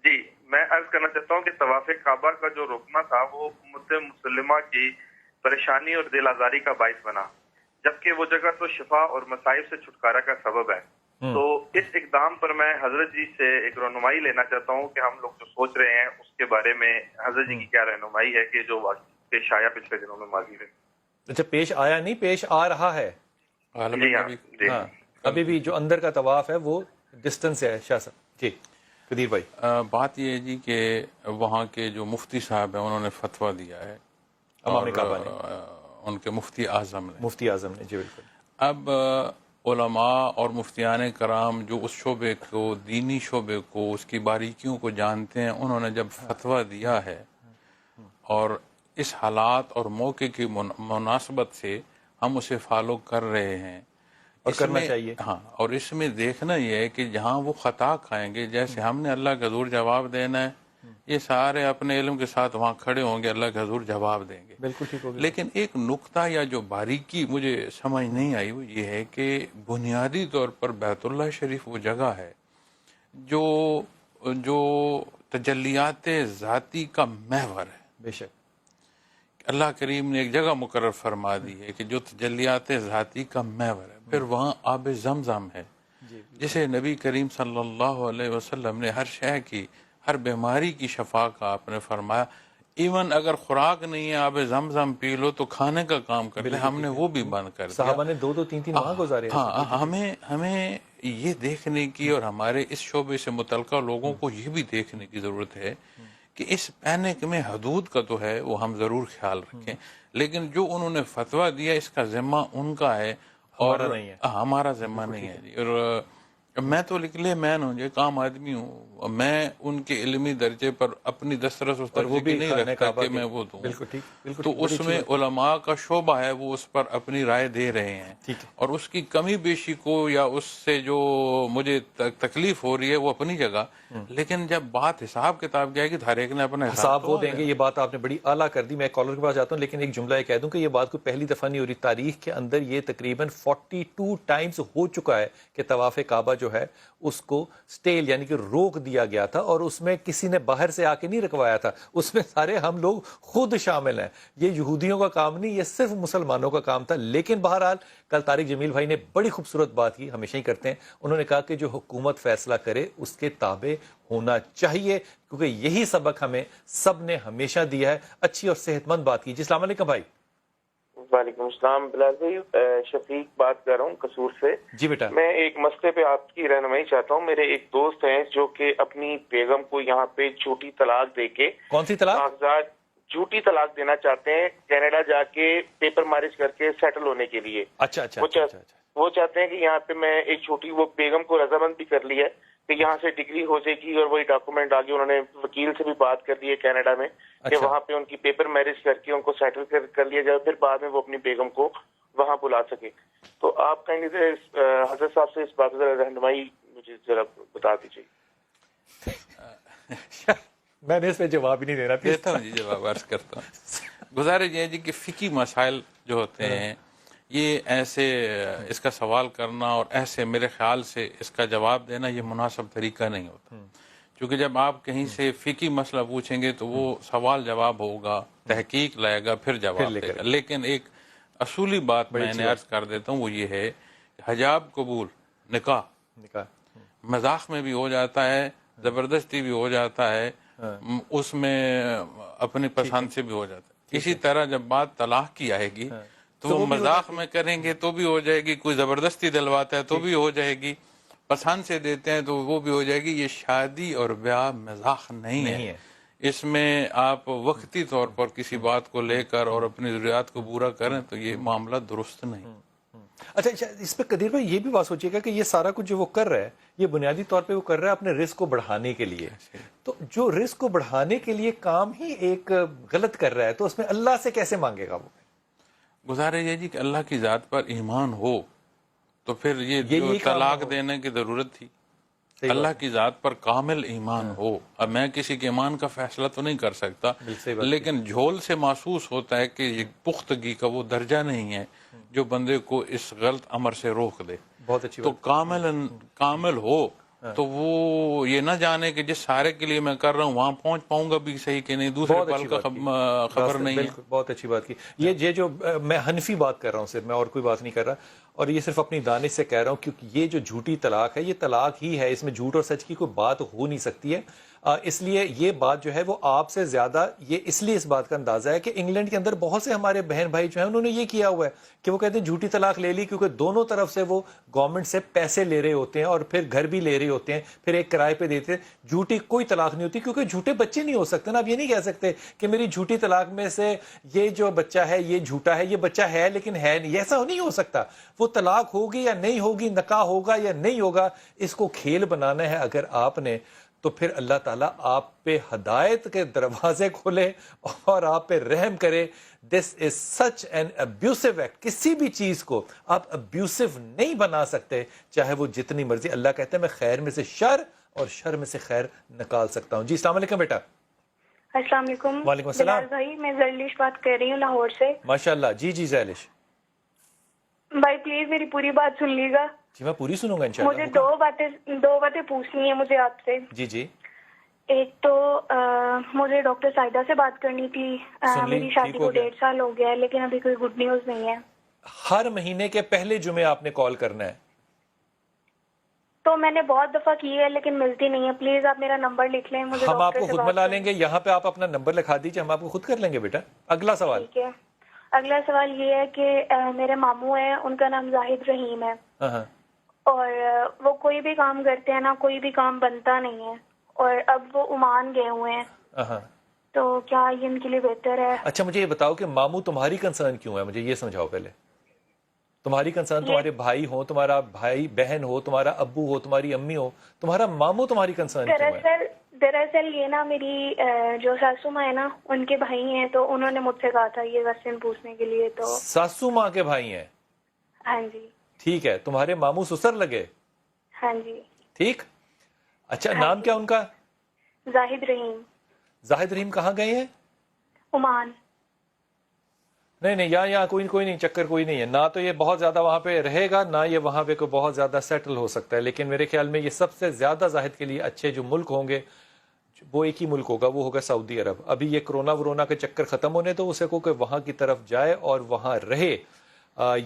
جی میں عرض کرنا چاہتا ہوں کہ طواف کعبہ کا جو رکنا تھا وہ امت مسلمہ کی پریشانی اور دل آزاری کا باعث بنا, جبکہ وہ جگہ تو شفا اور مصائب سے چھٹکارا کا سبب ہے. تو اس اقدام پر میں حضرت جی سے ایک رہنمائی لینا چاہتا ہوں کہ ہم لوگ جو سوچ رہے ہیں اس کے بارے میں حضرت جی کی کیا رہنمائی ہے کہ جو پیش آیا پچھلے دنوں میں ماضی میں. اچھا، پیش آیا نہیں، پیش آ رہا ہے. جی ہاں، ابھی بھی جو اندر کا طواف ہے وہ ڈسٹنس ہے. شاہ صاحب جی، قدیر بھائی. بات یہ ہے جی کہ وہاں کے جو مفتی صاحب ہیں انہوں نے فتویٰ دیا ہے، امام کعبہ نے، ان کے مفتی اعظم نے. جی بالکل. اب علماء اور مفتیان کرام جو اس شعبے کو، دینی شعبے کو، اس کی باریکیوں کو جانتے ہیں، انہوں نے جب فتویٰ دیا ہے اور اس حالات اور موقع کی مناسبت سے ہم اسے فالو کر رہے ہیں اور کرنا چاہیے. ہاں، اور اس میں دیکھنا یہ ہے کہ جہاں وہ خطا کھائیں گے، جیسے ہم نے اللہ کے حضور جواب دینا ہے، یہ سارے اپنے علم کے ساتھ وہاں کھڑے ہوں گے، اللہ کے حضور جواب دیں گے. بالکل ٹھیک ہوگا. لیکن ایک نقطہ یا جو باریکی مجھے سمجھ نہیں آئی وہ یہ ہے کہ بنیادی طور پر بیت اللہ شریف وہ جگہ ہے جو تجلیات ذاتی کا محور ہے. بے شک اللہ کریم نے ایک جگہ مقرر فرما دی ہے کہ جو تجلیات ذاتی کا محور ہے. پھر وہاں آب زمزم ہے جسے نبی کریم صلی اللہ علیہ وسلم نے ہر شے کی، ہر بیماری کی شفا کا آپ نے فرمایا. ایون اگر خوراک نہیں ہے، آب زمزم پی لو تو کھانے کا کام کرتے ہیں، ہم نے وہ بھی بند کر دیا. صحابہ نے 2-3 وہاں گزارے. ہاں، ہمیں یہ دیکھنے کی اور ہمارے اس شعبے سے متعلقہ لوگوں کو یہ بھی دیکھنے کی ضرورت ہے کہ اس پینک میں حدود کا تو ہے، وہ ہم ضرور خیال رکھیں، لیکن جو انہوں نے فتویٰ دیا اس کا ذمہ ان کا ہے اور ہمارا ذمہ نہیں ہے. جی، اور میں تو لے مین ہوں، یہ کام آدمی ہوں، میں ان کے علمی درجے پر اپنی دسترس اس درجے کی نہیں رکھتا کہ میں وہ دوں. تو اس میں علماء کا شعبہ ہے، وہ اس پر اپنی رائے دے رہے ہیں، اور اس کی کمی بیشی کو یا اس سے جو مجھے تکلیف ہو رہی ہے وہ اپنی جگہ. لیکن جب بات حساب کتاب کی آئے گی، ہر ایک نے اپنا حساب وہ دیں گے. یہ بات آپ نے بڑی اعلیٰ کر دی. میں کالر کے پاس جاتا ہوں، لیکن ایک جملہ یہ کہہ دوں کہ یہ بات کوئی پہلی دفعہ نہیں ہو رہی. تاریخ کے اندر یہ تقریباً 42 ٹائمز ہو چکا ہے کہ طواف کعبہ جو ہے اس کو سٹیل یعنی کہ روک دیا گیا تھا، اور اس میں کسی نے باہر سے آ کے نہیں رکوایا تھا، اس میں سارے ہم لوگ خود شامل ہیں. یہ یہودیوں کا کام نہیں، یہ صرف مسلمانوں کا کام تھا. لیکن بہرحال کل طارق جمیل بھائی نے بڑی خوبصورت بات کی، ہمیشہ ہی کرتے ہیں. انہوں نے کہا کہ جو حکومت فیصلہ کرے اس کے تابع ہونا چاہیے، کیونکہ یہی سبق ہمیں سب نے ہمیشہ دیا ہے. اچھی اور صحت مند بات کی. جی السلام علیکم بھائی. وعلیکم السلام بلال بھائی، شفیق بات کر رہا ہوں قصور سے. جی بیٹا. میں ایک مسئلے پہ آپ کی رہنمائی چاہتا ہوں. میرے ایک دوست ہیں جو کہ اپنی بیگم کو یہاں پہ جھوٹی طلاق دے کے، کون سی طلاق؟ کاغذات جھوٹی طلاق دینا چاہتے ہیں، کینیڈا جا کے پیپر میرج کر کے سیٹل ہونے کے لیے. اچھا. وہ چاہتے ہیں کہ یہاں پہ میں ایک چھوٹی، وہ بیگم کو رضامند بھی کر لی ہے کہ یہاں سے ڈگری ہو جائے گی، اور وہی ڈاکومنٹ آگے انہوں نے وکیل سے بھی بات کر دی ہے کینیڈا میں کہ وہاں پہ ان کی پیپر میرج کر کے ان کو سیٹل کر لیا جائے، پھر بعد میں وہ اپنی بیگم کو وہاں بلا سکے. تو آپ کہیں حضرت صاحب سے اس بات ذرا رہنمائی مجھے ذرا بتا دیجیے. میں نے اس پہ جواب ہی نہیں دینا. دیتا ہوں جی، جواب عرض کرتا ہوں. گزارش یہ جی کہ فقہی مسائل جو ہوتے ہیں، یہ ایسے اس کا سوال کرنا اور ایسے میرے خیال سے اس کا جواب دینا یہ مناسب طریقہ نہیں ہوتا. کیونکہ جب آپ کہیں سے فقہی مسئلہ پوچھیں گے تو وہ سوال جواب ہوگا، تحقیق لائے گا، پھر جواب دے گا. لیکن ایک اصولی بات میں نے عرض کر دیتا ہوں، وہ یہ ہے کہ حجاب قبول، نکاح مذاق میں بھی ہو جاتا ہے، زبردستی بھی ہو جاتا ہے، اس میں اپنی پسند سے بھی ہو جاتا ہے. اسی طرح جب بات طلاق کی آئے گی تو وہ مذاق میں کریں گے تو بھی ہو جائے گی، کوئی زبردستی دلواتا ہے تو بھی ہو جائے گی، پسند سے دیتے ہیں تو وہ بھی ہو جائے گی. یہ شادی اور بیاہ مذاق نہیں ہے. اس میں آپ وقتی طور پر کسی بات کو لے کر اور اپنی ضروریات کو پورا کریں تو یہ معاملہ درست نہیں. اچھا، اس پہ قدیر بھائی یہ بھی بات سوچیے گا کہ یہ سارا کچھ جو وہ کر رہا ہے، یہ بنیادی طور پہ وہ کر رہا ہے اپنے رزق کو بڑھانے کے لیے. تو جو رزق کو بڑھانے کے لیے کام ہی ایک غلط کر رہا ہے، تو اس میں اللہ سے کیسے مانگے گا وہ؟ گزارش یہ جی کہ اللہ کی ذات پر ایمان ہو تو پھر یہ جو طلاق دینے کی ضرورت تھی. اللہ کی ذات پر کامل ایمان ہو. اب میں کسی کے ایمان کا فیصلہ تو نہیں کر سکتا، لیکن جھول سے محسوس ہوتا ہے کہ یہ پختگی کا وہ درجہ نہیں ہے جو بندے کو اس غلط امر سے روک دے. بہت اچھی تو کامل ہو تو وہ یہ نہ جانے کہ جس سارے کے لیے میں کر رہا ہوں وہاں پہنچ پاؤں گا بھی صحیح کہ نہیں، دوسرے پل کا خبر نہیں ہے. بالکل بہت اچھی بات کی. یہ جو میں حنفی بات کر رہا ہوں صرف، میں اور کوئی بات نہیں کر رہا، اور یہ صرف اپنی دانش سے کہہ رہا ہوں کیونکہ یہ جو جھوٹی طلاق ہے یہ طلاق ہی ہے، اس میں جھوٹ اور سچ کی کوئی بات ہو نہیں سکتی ہے. اس لیے یہ بات جو ہے وہ آپ سے زیادہ یہ اس لیے اس بات کا اندازہ ہے کہ انگلینڈ کے اندر بہت سے ہمارے بہن بھائی جو ہیں انہوں نے یہ کیا ہوا ہے کہ وہ کہتے ہیں جھوٹی طلاق لے لی، کیونکہ دونوں طرف سے وہ گورنمنٹ سے پیسے لے رہے ہوتے ہیں اور پھر گھر بھی لے رہے ہوتے ہیں، پھر ایک کرائے پہ دیتے ہیں. جھوٹی کوئی طلاق نہیں ہوتی کیونکہ جھوٹے بچے نہیں ہو سکتے نا. آپ یہ نہیں کہہ سکتے کہ میری جھوٹی طلاق میں سے یہ جو بچہ ہے یہ جھوٹا ہے، یہ بچہ ہے لیکن ہے نہیں، ایسا نہیں ہو سکتا. وہ طلاق ہوگی یا نہیں ہوگی، نکاح ہوگا یا نہیں ہوگا، اس کو کھیل بنانا ہے اگر آپ نے، تو پھر اللہ تعالیٰ آپ پہ ہدایت کے دروازے کھولے اور آپ پہ رحم کرے. دس از سچ این ابیوسو ایکٹ. کسی بھی چیز کو آپ ابیوسو نہیں بنا سکتے چاہے وہ جتنی مرضی. اللہ کہتے ہیں میں خیر میں سے شر اور شر میں سے خیر نکال سکتا ہوں. جی السلام علیکم بیٹا. السلام علیکم. وعلیکم السلام. بلال بھائی میں زرلش بات کر رہی ہوں لاہور سے. ماشاء اللہ. جی جی زیلش بھائی پلیز میری پوری بات سن لیے گا. جی میں پوری سنوں گا انشاءاللہ. مجھے دو باتیں پوچھنی ہے مجھے آپ سے. جی جی. ایک تو مجھے ڈاکٹر سائدہ سے بات کرنی تھی. میری شادی کو 1.5 سال ہو گیا ہے لیکن ابھی کوئی گڈ نیوز نہیں ہے. ہر مہینے کے پہلے جمعے آپ نے کال کرنا ہے. تو میں نے بہت دفعہ کی ہے لیکن ملتی نہیں ہے. پلیز آپ میرا نمبر لکھ لیں. مجھے ہم آپ کو خود ملا لیں گے. یہاں پہ آپ اپنا نمبر لکھا دیجیے، ہم آپ کو خود کر لیں گے بیٹا. اگلا سوال. ٹھیک ہے. اگلا سوال یہ ہے کہ میرے ماموں ہیں، ان کا نام زاہد رحیم ہے، اور وہ کوئی بھی کام کرتے ہیں نا، کوئی بھی کام بنتا نہیں ہے، اور اب وہ عمان گئے ہوئے ہیں. تو کیا یہ ان کے لیے بہتر ہے؟ اچھا مجھے یہ بتاؤ کہ ماموں تمہاری کنسرن کیوں ہے، مجھے یہ سمجھاؤ پہلے. تمہاری کنسرن تمہارے بھائی ہو، تمہارا بھائی بہن ہو، تمہارا ابو ہو، تمہاری امی ہو، تمہارا ماموں تمہاری کنسرن کیوں ہے؟ دراصل یہ نا میری جو ساسو ماں ہے نا ان کے بھائی ہیں، تو انہوں نے مجھ سے کہا تھا یہ کوسچن پوچھنے کے لیے. تو ساسو ماں کے بھائی ہیں؟ ہاں جی. ٹھیک ہے. تمہارے ماموں سسر لگے؟ ہاں جی. ٹھیک. اچھا نام کیا ان کا؟ زاہد رحیم. زاہد رحیم کہاں گئے ہیں؟ عمان. نہیں یہاں کوئی نہیں، چکر کوئی نہیں ہے. نہ تو یہ بہت زیادہ وہاں پہ رہے گا، نہ یہ وہاں پہ کوئی بہت زیادہ سیٹل ہو سکتا ہے. لیکن میرے خیال میں یہ سب سے زیادہ زاہد کے لیے اچھے جو ملک ہوں گے وہ ایک ہی ملک ہوگا، وہ ہوگا سعودی عرب. ابھی یہ کرونا کے چکر ختم ہونے تو اسے کو کہ وہاں کی طرف جائے اور وہاں رہے،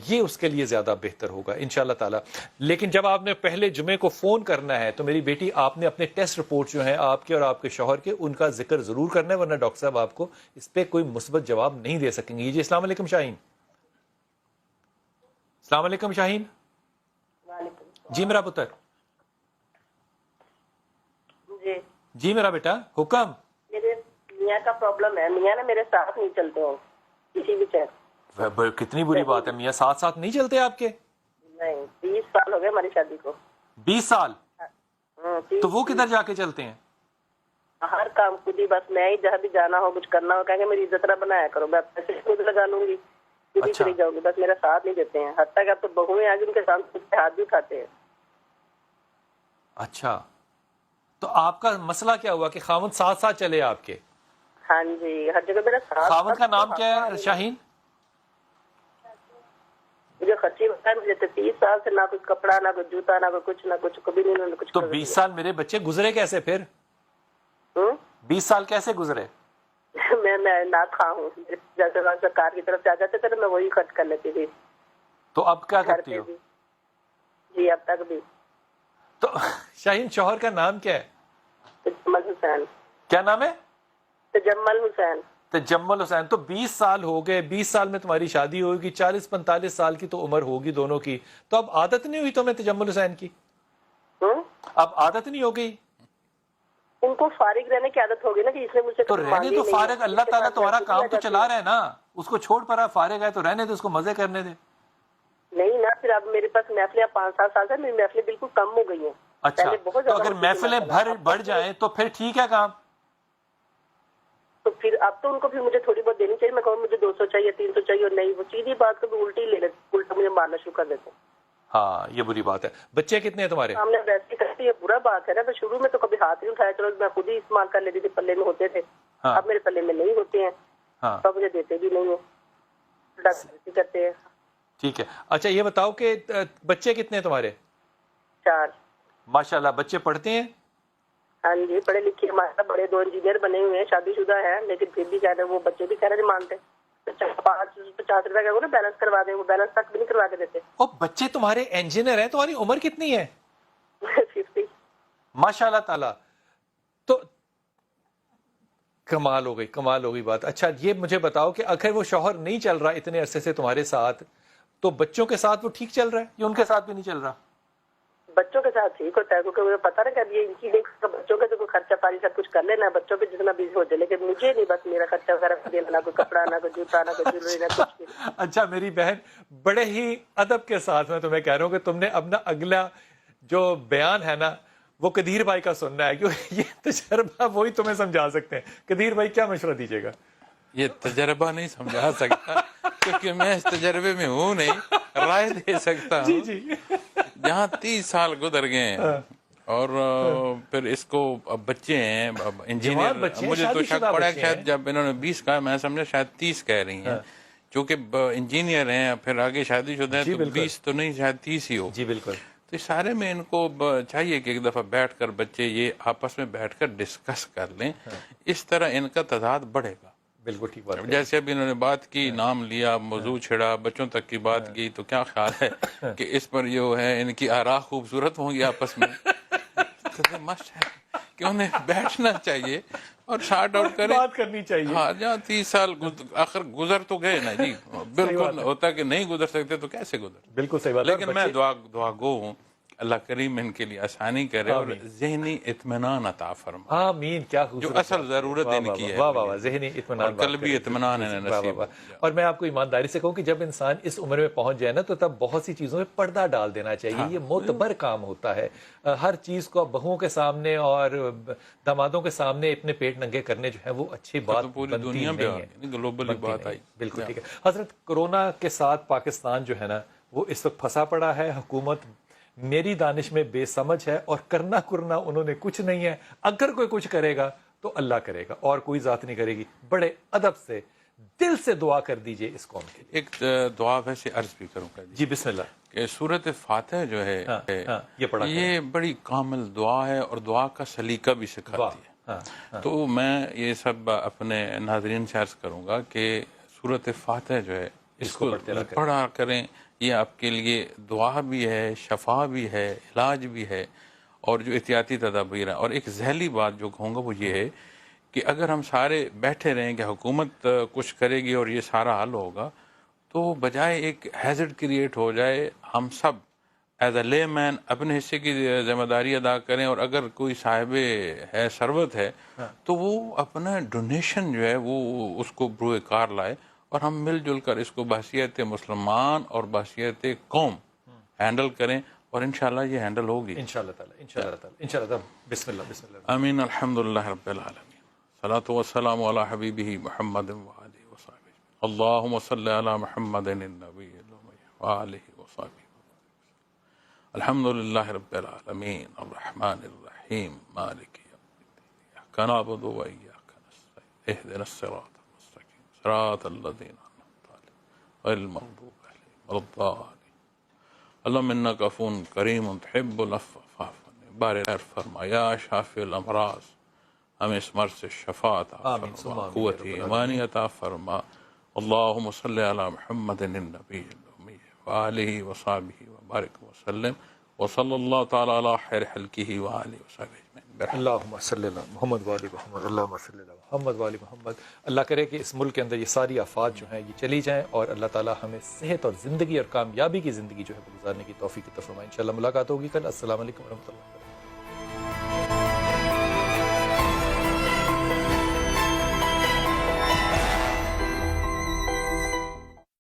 یہ اس کے لیے زیادہ بہتر ہوگا انشاءاللہ تعالی. لیکن جب آپ نے پہلے جمعے کو فون کرنا ہے تو میری بیٹی آپ نے اپنے ٹیسٹ رپورٹ جو ہیں آپ کے اور آپ کے شوہر کے، ان کا ذکر ضرور کرنا ہے، ورنہ ڈاکٹر صاحب آپ کو اس پہ کوئی مثبت جواب نہیں دے سکیں گے. جی السلام علیکم شاہین. السلام علیکم شاہین. جی میرا پتر. جی میرا بیٹا حکم. میرے میاں کا پرابلم ہے، میاں نا میرے ساتھ نہیں چلتے ہوں کسی بھی چیز. کتنی بری بات ہے، میاں ساتھ نہیں چلتے آپ کے؟ نہیں 20 سال ہو گئے ہماری شادی کو. 20 سال؟ تو وہ کدھر جا کے چلتے ہیں؟ ہر کام خود ہی، بس میں ہی جہاں بھی جانا ہو کچھ کرنا ہو کہیں گے میری عزت نہ بنایا کرو، میں پیسے خود لگا لوں گی، خود ہی چلی جاؤں گی، بس میرا ساتھ نہیں دیتے ہیں. حتیٰ کہ اب تو بہویں آگے ان کے سامنے ہاتھ بھی اٹھاتے ہیں. اچھا تو آپ کا مسئلہ کیا ہوا کہ خاوند ساتھ چلے آپ کے؟ ہاں جی ہر جگہ میرا ساتھ. خاوند کا نام کیا ہے شاہین؟ مجھے خرچی بتا مجھے 30 سال سے نہ کچھ کپڑا، نہ کچھ جوتا، نہ کچھ کبھی نہیں انہوں نے کچھ. تو 20 سال میرے بچے گزرے کیسے پھر؟ 20 سال کیسے گزرے؟ میں نہ خواہ ہوں، جیسے سرکار کی طرف سے آ جاتے تھے میں وہی خرچ کر لیتی تھی. تو اب کیا کرتی ہو؟ جی اب تک بھی. تو شاہین شوہر کا نام کیا ہے؟ تجمل حسین. کیا نام ہے؟ تجمل حسین. تجمل حسین. تو 20 سال ہو گئے، 20 سال میں تمہاری شادی ہوگی، 40-45 سال کی تو عمر ہوگی دونوں کی. تو اب عادت نہیں ہوئی تمہیں تجمل حسین کی؟ اب عادت نہیں ہو گئی؟ ان کو فارغ رہنے کی عادت ہوگی نا کہ اس نے مجھ سے تو رہنے تو فارغ، اللہ تعالیٰ تمہارا کام تو چلا رہا ہے نا، اس کو چھوڑ پڑا، فارغ ہے تو رہنے دے، اس کو مزے کرنے دے. نہیں نا پھر اب میرے پاس محفلیں 5-7 سال سے میری محفلیں بالکل کم ہو گئی ہیں. اچھا تو اگر محفلیں بڑھ جائیں تو پھر ٹھیک ہے کام. تو پھر اب تو ان کو پھر مجھے تھوڑی بہت دینی چاہیے. میں کہوں مجھے 200 چاہیے، 300 چاہیے، اور نہیں وہ سیدھی بات کو بھی الٹی لے لیتے، الٹا مجھے مارنا شروع کر دیتے. ہاں یہ بری بات ہے. بچے کتنے ہیں تمہارے؟ ہم نے ویسے کرتی ہے، برا بات ہے نا. تو شروع میں تو کبھی ہاتھ نہیں اٹھایا، چلو میں خود ہی استعمال کر لیتی تھی، پلے میں ہوتے تھے. اب میرے پلے میں نہیں ہوتے ہیں تو مجھے دیتے بھی نہیں ہیں، کرتے ہیں. ٹھیک ہے. اچھا یہ بتاؤ کہ بچے کتنے ہیں تمہارے؟ 4. ماشاءاللہ. بچے پڑھتے ہیں؟ ہاں جی پڑھے لکھے ہمارے بڑے 2 انجینئر بنے ہوئے ہیں, شادی شدہ ہیں, لیکن پھر بھی کہہ رہے وہ بچے بھی کہہ رہے نہیں مانتے. 50 روپے کا نا بیلنس کروا دیں, وہ بیلنس تک بھی نہیں کروا کے دیتے. اور بچے تمہارے انجینئر ہیں, تمہاری عمر کتنی ہے؟ 50. ماشاء اللہ تعالیٰ. تو کمال ہو گئی بات. اچھا یہ مجھے بتاؤ کہ اگر وہ شوہر نہیں چل رہا اتنے عرصے سے تمہارے ساتھ, تو بچوں کے ساتھ وہ ٹھیک چل رہا ہے یا ان کے ساتھ بھی نہیں چل رہا؟ بچوں کے ساتھ ٹھیک ہوتا ہے, کیونکہ مجھے پتا نا کہ اب یہ ان کی بچوں کا تو خرچہ پانی سب کچھ کر لینا, بچوں پہ جتنا بزی ہو جائے, لیکن مجھے نہیں بس میرا خرچہ وغیرہ دینا, نہ کوئی کپڑا, نہ کوئی جوتا, نہ کوئی جویلری, نہ کچھ بھی. اچھا میری بہن, بڑے ہی ادب کے ساتھ میں تمہیں کہہ رہا ہوں کہ تم نے اپنا اگلا جو بیان ہے نا وہ قدیر بھائی کا سننا ہے, کیونکہ یہ تجربہ وہی تمہیں سمجھا سکتے ہیں. قدیر بھائی کیا مشورہ دیجیے گا؟ یہ تجربہ نہیں سمجھا سکتا کیونکہ میں اس تجربے میں ہوں نہیں, رائے دے سکتا ہوں. جی جہاں 30 سال گزر گئے ہیں اور پھر اس کو اب بچے ہیں انجینئر, مجھے تو شک پڑا شاید جب انہوں نے 20 کہا میں سمجھا شاید 30 کہہ رہی ہیں, چونکہ انجینئر ہیں, پھر آگے شادی شدہ ہیں, تو 20 تو نہیں شاید 30 ہی ہو. جی بالکل. تو اس سارے میں ان کو چاہیے کہ ایک دفعہ بیٹھ کر بچے یہ آپس میں بیٹھ کر ڈسکس کر لیں, اس طرح ان کا تعداد بڑھے گا. بالکل ٹھیک بات. جیسے ابھی انہوں نے بات کی, نام لیا, موضوع چھڑا, بچوں تک کی بات کی, تو کیا خیال ہے کہ اس پر جو ہے ان کی آراء خوبصورت ہوں گی آپس میں؟ مسٹ ہے کہ انہیں بیٹھنا چاہیے اور شارٹ آؤٹ کریں, بات کرنی چاہیے. ہاں جہاں 30 سال آخر گزر تو گئے نا جی, بالکل ہوتا کہ نہیں گزر سکتے تو کیسے گزر. بالکل صحیح بات. لیکن میں دعا گو ہوں, اللہ کریم ان کے لیے آسانی کرے اور ذہنی اطمینان عطا فرما. آمین. کیا خوبصورت, جو اصل ضرورت ان کی ہے. واہ واہ, ذہنی اطمینان, قلبی اطمینان ہے نصیب. اور میں آپ کو ایمانداری سے کہوں کہ جب انسان اس عمر میں پہنچ جائے نا تو تب بہت سی چیزوں میں پردہ ڈال دینا چاہیے. یہ معتبر کام ہوتا ہے. ہر چیز کو بہوؤں کے سامنے اور دامادوں کے سامنے اپنے پیٹ ننگے کرنے جو ہے وہ اچھی بات پوری دنیا میں گلوبلی بات آئی. بالکل ٹھیک ہے. حضرت کورونا کے ساتھ پاکستان جو ہے نا وہ اس وقت پھنسا پڑا ہے. حکومت میری دانش میں بے سمجھ ہے اور کرنا انہوں نے کچھ نہیں ہے. اگر کوئی کچھ کرے گا تو اللہ کرے گا اور کوئی ذات نہیں کرے گی. بڑے ادب سے دل سے دعا کر دیجئے اس قوم کے لیے. ایک دعا ویسے عرض بھی کروں گا جی بسم اللہ. کہ سورۃ فاتح جو ہے یہ بڑی کامل دعا ہے اور دعا کا سلیقہ بھی سکھاتی ہے. تو میں یہ سب اپنے ناظرین سے عرض کروں گا کہ سورۃ فاتح جو ہے اس کو پڑھا کریں. یہ آپ کے لیے دعا بھی ہے, شفا بھی ہے, علاج بھی ہے اور جو احتیاطی تدابیر ہے. اور ایک ذہنی بات جو کہوں گا وہ یہ ہے کہ اگر ہم سارے بیٹھے رہیں کہ حکومت کچھ کرے گی اور یہ سارا حل ہوگا, تو بجائے ایک ہیزرڈ کریٹ ہو جائے, ہم سب ایز اے لے مین اپنے حصے کی ذمہ داری ادا کریں. اور اگر کوئی صاحب ہے ثروت ہے تو وہ اپنا ڈونیشن جو ہے وہ اس کو بروئے کار لائے اور ہم مل جل کر اس کو بحیثیت مسلمان اور بحیثیت قوم ہینڈل کریں, اور انشاءاللہ یہ ہینڈل ہوگی انشاءاللہ تعالی. بسم اللہ. آمین. الحمدللہ رب العالمین, صلاۃ والسلام علی حبیبہ محمد وآلہ وصحبہ. اللہم صلی علی محمد النبی وآلہ وصحبہ. الحمدللہ رب العالمین الرحمن الرحیم مالک یوم الدین. ایاک نعبد و ایاک نستعین اہدنا الصراط صراط الذین انعمت علیہم غیر المغضوب علیہم ولا الضالین. اللہم انک عفو کریم تحب العفو فاعف عنی. بار خیر فرما. یا شافی الامراض, ہمیں اس مرض سے شفا عطا فرما, قوت ایمانی عطا فرما. اللہم صلی علی محمد النبی الامی وآلہ وصحبہ وبارک وسلم. وصلی اللہ تعالی علی خیر خلقہ وآلہ وصحبہ اجمعین. اللہم صلی اللہ محمد والی محمد. اللہم صلی اللہ محمد والی محمد. اللہ کرے کہ اس ملک کے اندر یہ ساری آفات جو ہیں یہ چلی جائیں اور اللہ تعالی ہمیں صحت اور زندگی اور کامیابی کی زندگی جو ہے وہ گزارنے کی توفیق عطا فرمائے. انشاءاللہ ملاقات ہوگی کل. السلام علیکم ورحمۃ اللہ.